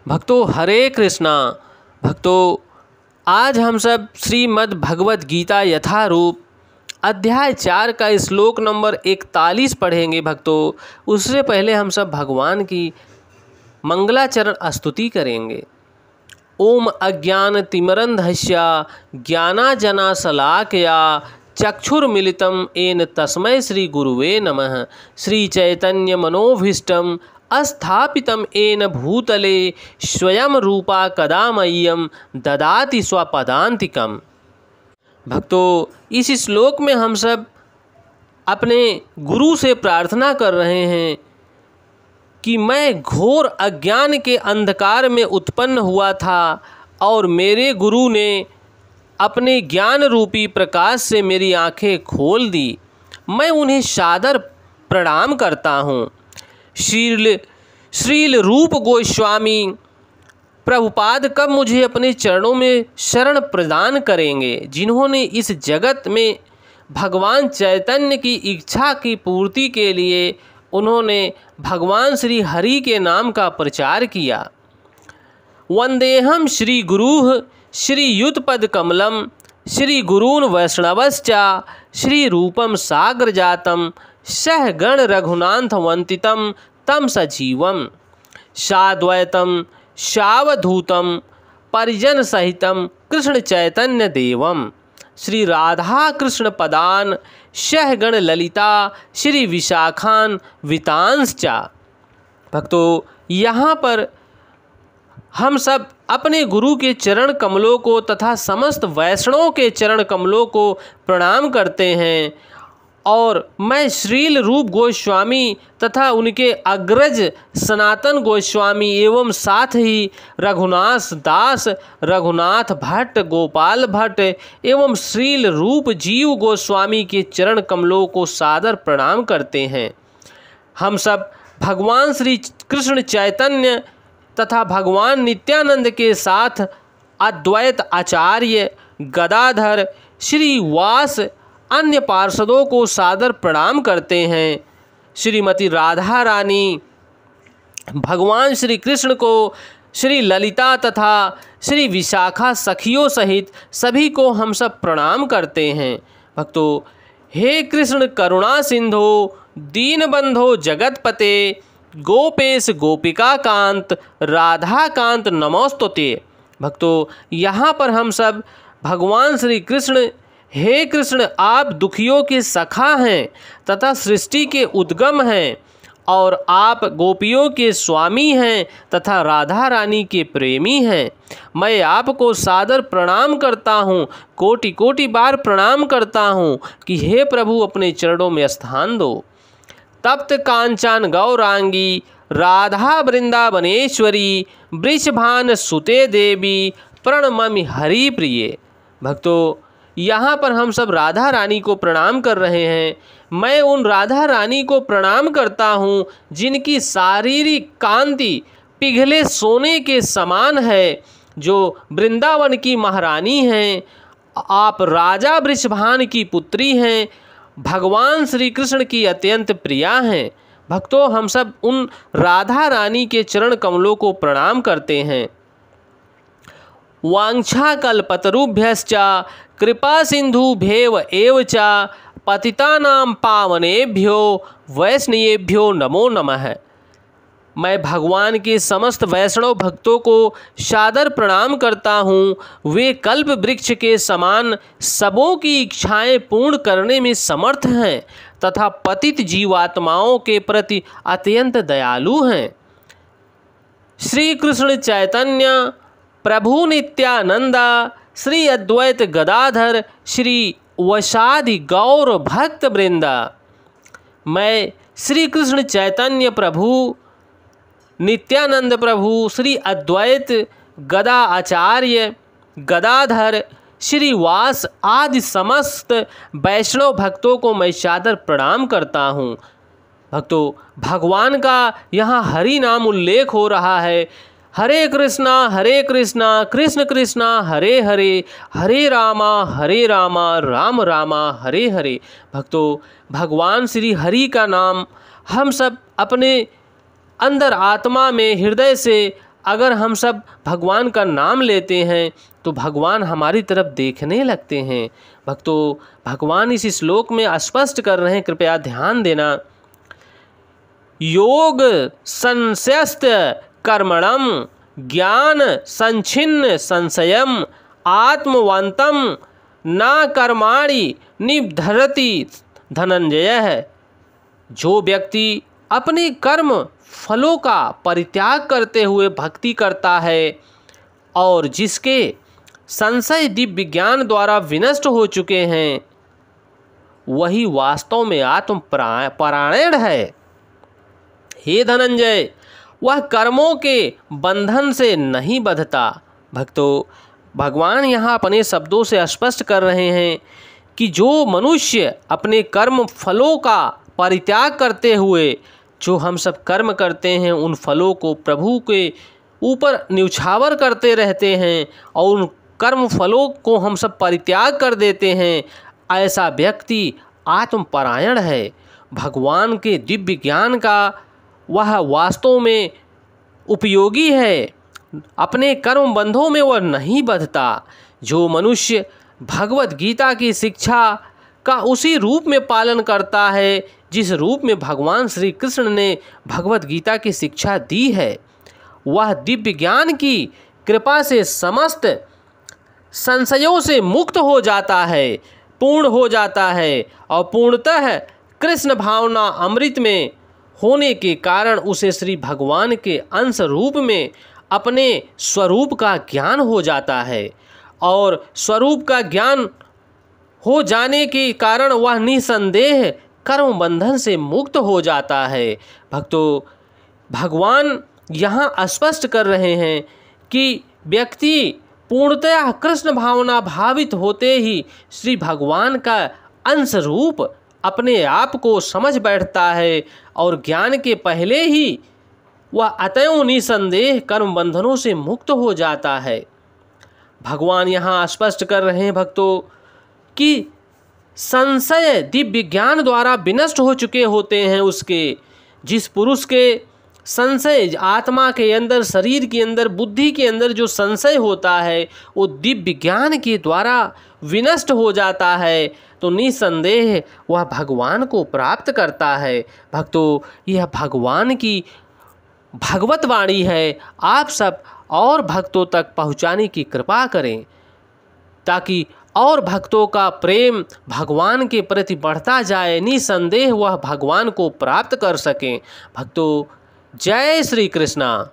भक्तों हरे कृष्णा। भक्तों आज हम सब श्रीमद् भगवत गीता यथारूप अध्याय 4 का श्लोक नंबर 41 पढ़ेंगे। भक्तों उससे पहले हम सब भगवान की मंगलाचरण स्तुति करेंगे। ओम अज्ञानतिमिरन्धस्य ज्ञानांजनशलाकया चक्षुर्मिलितं येन तस्मै श्री गुरुवे नमः। श्री चैतन्य मनोभीष्टं स्थापितं येन भूतले स्वयं रूपा कदा मह्यं ददाति स्वपदान्तिकम्। भक्तों इस श्लोक में हम सब अपने गुरु से प्रार्थना कर रहे हैं कि मैं घोर अज्ञान के अंधकार में उत्पन्न हुआ था और मेरे गुरु ने अपने ज्ञान रूपी प्रकाश से मेरी आंखें खोल दी। मैं उन्हें सादर प्रणाम करता हूँ। श्रील रूप गोस्वामी प्रभुपाद कब मुझे अपने चरणों में शरण प्रदान करेंगे, जिन्होंने इस जगत में भगवान चैतन्य की इच्छा की पूर्ति के लिए उन्होंने भगवान श्री हरि के नाम का प्रचार किया। वंदेहम श्री गुरुः श्री युतपद कमलम श्री गुरून् वैष्णवश्चा श्री रूपम सागर जातम सह गण रघुनाथ वंतितम तम सजीवम साद्वैतम सावधूतम परिजन सहितम कृष्ण चैतन्य देवम श्री राधा कृष्ण पदान सह गण ललिता श्री विशाखान वितांश्चा। भक्तों यहाँ पर हम सब अपने गुरु के चरण कमलों को तथा समस्त वैष्णवों के चरण कमलों को प्रणाम करते हैं और मैं श्रील रूप गोस्वामी तथा उनके अग्रज सनातन गोस्वामी एवं साथ ही रघुनाथ दास, रघुनाथ भट्ट, गोपाल भट्ट एवं श्रील रूप जीव गोस्वामी के चरण कमलों को सादर प्रणाम करते हैं। हम सब भगवान श्री कृष्ण चैतन्य तथा भगवान नित्यानंद के साथ अद्वैत आचार्य गदाधर श्रीवास अन्य पार्षदों को सादर प्रणाम करते हैं। श्रीमती राधा रानी, भगवान श्री कृष्ण को, श्री ललिता तथा श्री विशाखा सखियों सहित सभी को हम सब प्रणाम करते हैं। भक्तों हे कृष्ण करुणा सिंधो दीनबंधो जगतपते गोपेश गोपिका कांत राधा कांत नमोस्तुते। भक्तों यहाँ पर हम सब भगवान श्री कृष्ण, हे कृष्ण आप दुखियों के सखा हैं तथा सृष्टि के उद्गम हैं और आप गोपियों के स्वामी हैं तथा राधा रानी के प्रेमी हैं। मैं आपको सादर प्रणाम करता हूँ, कोटि कोटि बार प्रणाम करता हूँ कि हे प्रभु अपने चरणों में स्थान दो। तप्त कांचन गौरांगी राधा वृंदावनेश्वरी वृषभान सुते देवी प्रणममि हरि प्रिये। भक्तों यहाँ पर हम सब राधा रानी को प्रणाम कर रहे हैं। मैं उन राधा रानी को प्रणाम करता हूँ जिनकी शारीरिक कांति पिघले सोने के समान है, जो वृंदावन की महारानी हैं। आप राजा वृषभान की पुत्री हैं, भगवान श्री कृष्ण की अत्यंत प्रिया हैं। भक्तों हम सब उन राधा रानी के चरण कमलों को प्रणाम करते हैं। वांछा कल्पतरुभ्यश्च कृपा सिंधुभ्येव एव च पतितानां पावनेभ्यो वैष्णवेभ्यो नमो नमः। मैं भगवान के समस्त वैष्णव भक्तों को सादर प्रणाम करता हूँ। वे कल्प वृक्ष के समान सबों की इच्छाएं पूर्ण करने में समर्थ हैं तथा पतित जीवात्माओं के प्रति अत्यंत दयालु हैं। श्री कृष्ण चैतन्य प्रभु नित्यानंदा श्री अद्वैत गदाधर श्री वसादि गौर भक्त वृंदा। मैं श्री कृष्ण चैतन्य प्रभु नित्यानंद प्रभु श्री अद्वैत गदा आचार्य गदाधर श्रीवास आदि समस्त वैष्णव भक्तों को मैं सादर प्रणाम करता हूँ। भक्तों भगवान का यहाँ हरि नाम उल्लेख हो रहा है। हरे कृष्णा कृष्ण कृष्णा हरे हरे, हरे रामा राम रामा हरे हरे। भक्तों भगवान श्री हरि का नाम हम सब अपने अंदर आत्मा में हृदय से अगर हम सब भगवान का नाम लेते हैं तो भगवान हमारी तरफ देखने लगते हैं। भक्तों, भगवान इस श्लोक में स्पष्ट कर रहे हैं, कृपया ध्यान देना। योग संशयस्त कर्मणम ज्ञान संच्छिन्न संशयम आत्मवंतम न कर्माणि निबध्यति धनंजय। जो व्यक्ति अपने कर्म फलों का परित्याग करते हुए भक्ति करता है और जिसके संशय दिव्य ज्ञान द्वारा विनष्ट हो चुके हैं, वही वास्तव में आत्म परायण है। हे धनंजय, वह कर्मों के बंधन से नहीं बंधता। भक्तों, भगवान यहाँ अपने शब्दों से स्पष्ट कर रहे हैं कि जो मनुष्य अपने कर्म फलों का परित्याग करते हुए जो हम सब कर्म करते हैं, उन फलों को प्रभु के ऊपर न्यौछावर करते रहते हैं और उन कर्म फलों को हम सब परित्याग कर देते हैं, ऐसा व्यक्ति आत्मपरायण है। भगवान के दिव्य ज्ञान का वह वास्तव में उपयोगी है, अपने कर्म बंधों में वह नहीं बंधता। जो मनुष्य भगवत गीता की शिक्षा का उसी रूप में पालन करता है जिस रूप में भगवान श्री कृष्ण ने भगवत गीता की शिक्षा दी है, वह दिव्य ज्ञान की कृपा से समस्त संशयों से मुक्त हो जाता है, पूर्ण हो जाता है और पूर्णतः कृष्ण भावना अमृत में होने के कारण उसे श्री भगवान के अंश रूप में अपने स्वरूप का ज्ञान हो जाता है और स्वरूप का ज्ञान हो जाने के कारण वह निसंदेह कर्म बंधन से मुक्त हो जाता है। भक्तों, भगवान यहाँ स्पष्ट कर रहे हैं कि व्यक्ति पूर्णतः कृष्ण भावना भावित होते ही श्री भगवान का अंश रूप अपने आप को समझ बैठता है और ज्ञान के पहले ही वह अतएव निसंदेह कर्म बंधनों से मुक्त हो जाता है। भगवान यहाँ स्पष्ट कर रहे हैं भक्तों कि संशय दिव्य ज्ञान द्वारा विनष्ट हो चुके होते हैं उसके। जिस पुरुष के संशय आत्मा के अंदर, शरीर के अंदर, बुद्धि के अंदर जो संशय होता है वो दिव्य ज्ञान के द्वारा विनष्ट हो जाता है, तो निसंदेह वह भगवान को प्राप्त करता है। भक्तों, यह भगवान की भगवत वाणी है। आप सब और भक्तों तक पहुँचाने की कृपा करें ताकि और भक्तों का प्रेम भगवान के प्रति बढ़ता जाए, निसंदेह वह भगवान को प्राप्त कर सकें। भक्तों, जय श्री कृष्णा।